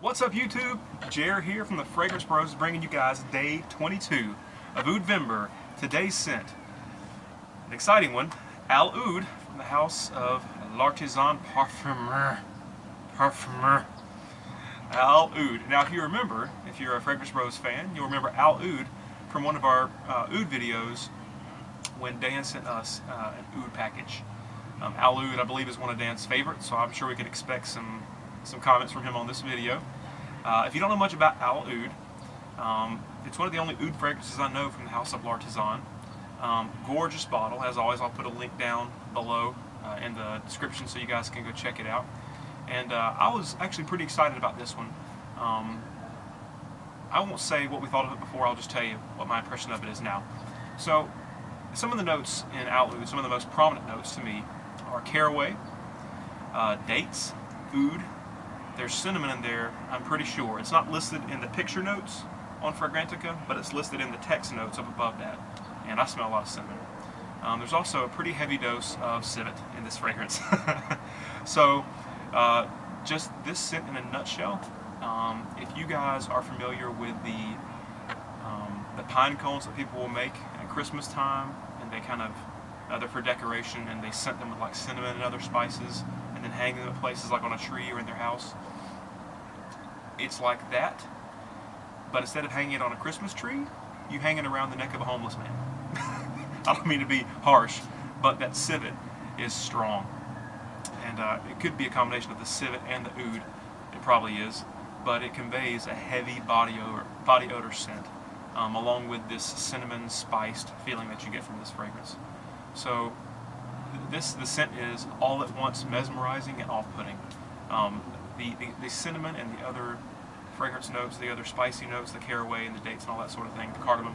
What's up, YouTube? Jer here from the Fragrance Bros, bringing you guys day 22 of Oudvember. Today's scent, an exciting one, Oudh from the house of L'Artisan Parfumeur. Parfumeur. Oudh. Now, if you remember, if you're a Fragrance Bros fan, you'll remember Oudh from one of our Oudh videos when Dan sent us an Oudh package. Oudh, I believe, is one of Dan's favorites, so I'm sure we can expect some comments from him on this video. If you don't know much about Oudh, it's one of the only Oudh fragrances I know from the house of L'Artisan. Gorgeous bottle. As always, I'll put a link down below in the description so you guys can go check it out. And I was actually pretty excited about this one. I won't say what we thought of it before, I'll just tell you what my impression of it is now. So, some of the notes in Oudh, some of the most prominent notes to me, are caraway, dates, oud. There's cinnamon in there, I'm pretty sure. It's not listed in the picture notes on Fragrantica, but it's listed in the text notes up above that. And I smell a lot of cinnamon. There's also a pretty heavy dose of civet in this fragrance. So, just this scent in a nutshell. If you guys are familiar with the pine cones that people will make at Christmas time, and they kind of, they're for decoration, and they scent them with like cinnamon and other spices, and then hang them at places like on a tree or in their house. It's like that, but instead of hanging it on a Christmas tree, you hang it around the neck of a homeless man. I don't mean to be harsh, but that civet is strong. And it could be a combination of the civet and the oud. It probably is, but it conveys a heavy body odor scent, along with this cinnamon spiced feeling that you get from this fragrance. So the scent is all at once mesmerizing and off-putting. The cinnamon and the other fragrance notes, the other spicy notes, the caraway and the dates and all that sort of thing, the cardamom,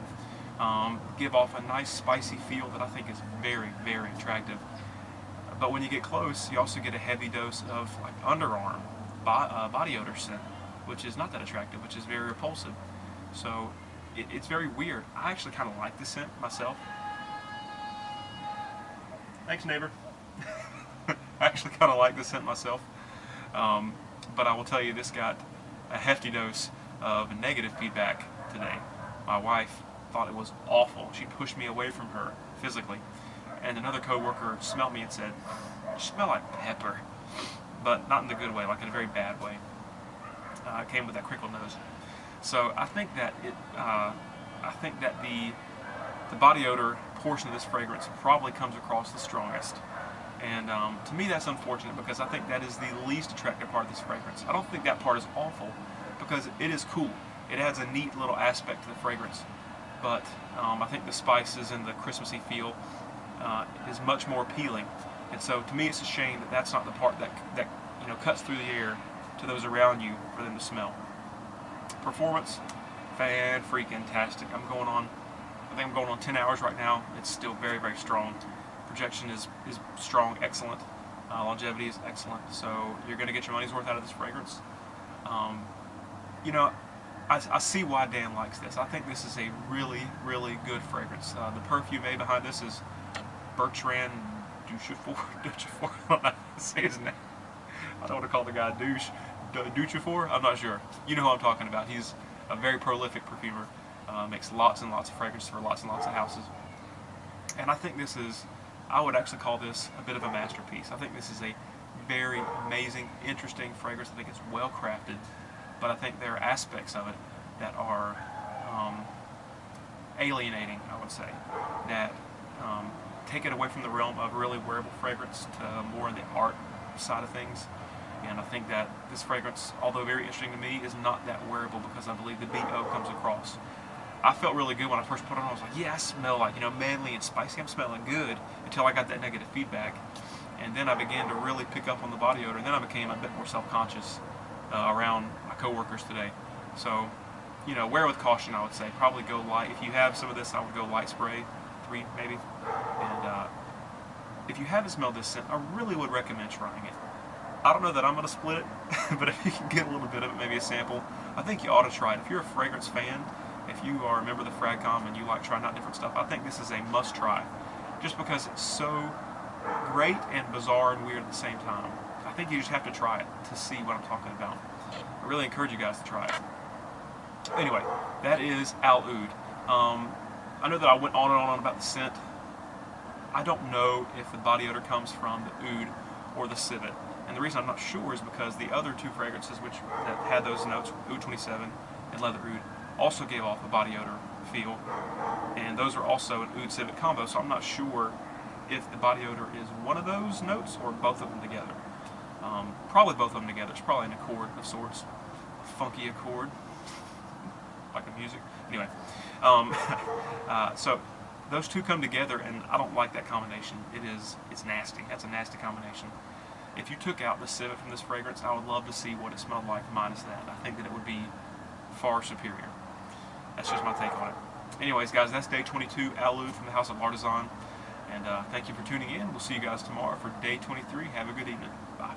give off a nice spicy feel that I think is very, very attractive. But when you get close, you also get a heavy dose of like underarm body odor scent, which is not that attractive, which is very repulsive. So it's very weird. I actually kind of like the scent myself. Thanks, neighbor. I actually kind of like the scent myself. But I will tell you, this got a hefty dose of negative feedback today. My wife thought it was awful. She pushed me away from her physically. And another coworker smelled me and said, "You smell like pepper." But not in the good way, like in a very bad way. It came with that crinkle nose. So I think that the body odor portion of this fragrance probably comes across the strongest. And to me that's unfortunate, because I think that is the least attractive part of this fragrance. I don't think that part is awful, because it is cool. It adds a neat little aspect to the fragrance. But I think the spices and the Christmassy feel is much more appealing. And so to me it's a shame that that's not the part that cuts through the air to those around you for them to smell. Performance, fan-freaking-tastic. I think I'm going on 10 hours right now. It's still very, very strong. Projection is strong, excellent. Longevity is excellent. So you're going to get your money's worth out of this fragrance. I see why Dan likes this. I think this is a really, really good fragrance. The perfume behind this is Bertrand Duchefort. I don't know how to say his name. I don't want to call the guy Duchefort. I'm not sure. You know who I'm talking about. He's a very prolific perfumer. Makes lots and lots of fragrances for lots and lots of houses. And I think this is, I would actually call this a bit of a masterpiece. I think this is a very amazing, interesting fragrance. I think it's well crafted, but I think there are aspects of it that are alienating, I would say, that take it away from the realm of really wearable fragrance to more in the art side of things. And I think that this fragrance, although very interesting to me, is not that wearable, because I believe the BO comes across. I felt really good when I first put it on. I was like, yeah, I smell like, manly and spicy. I'm smelling good, until I got that negative feedback. And then I began to really pick up on the body odor, and then I became a bit more self-conscious around my coworkers today. So, wear with caution, I would say. Probably go light. If you have some of this, I would go light spray, 3 maybe. And if you haven't smelled this scent, I really would recommend trying it. I don't know that I'm going to split it, but if you can get a little bit of it, maybe a sample, I think you ought to try it. If you're a fragrance fan, if you are a member of the FragCom and you like trying out different stuff, I think this is a must-try, just because it's so great and bizarre and weird at the same time. I think think you just have to try it to see what I'm talking about. I really encourage you guys to try it. Anyway, that is Al Oud. I know that I went on and on about the scent. I don't know if the body odor comes from the Oud or the Civet. And the reason I'm not sure is because the other two fragrances that had those notes, Oud 27 and Leather Oud, also gave off a body odor feel. And those are also an Oud Civet combo, so I'm not sure if the body odor is one of those notes or both of them together. Probably both of them together. It's probably an accord of sorts. A funky accord. Like the music. Anyway. So those two come together, and I don't like that combination. It's nasty. That's a nasty combination. If you took out the Civet from this fragrance, I would love to see what it smelled like minus that. I think that it would be far superior. That's just my take on it. Anyways, guys, that's day 22, Al Oud from the House of Artisan. And thank you for tuning in. We'll see you guys tomorrow for day 23. Have a good evening. Bye.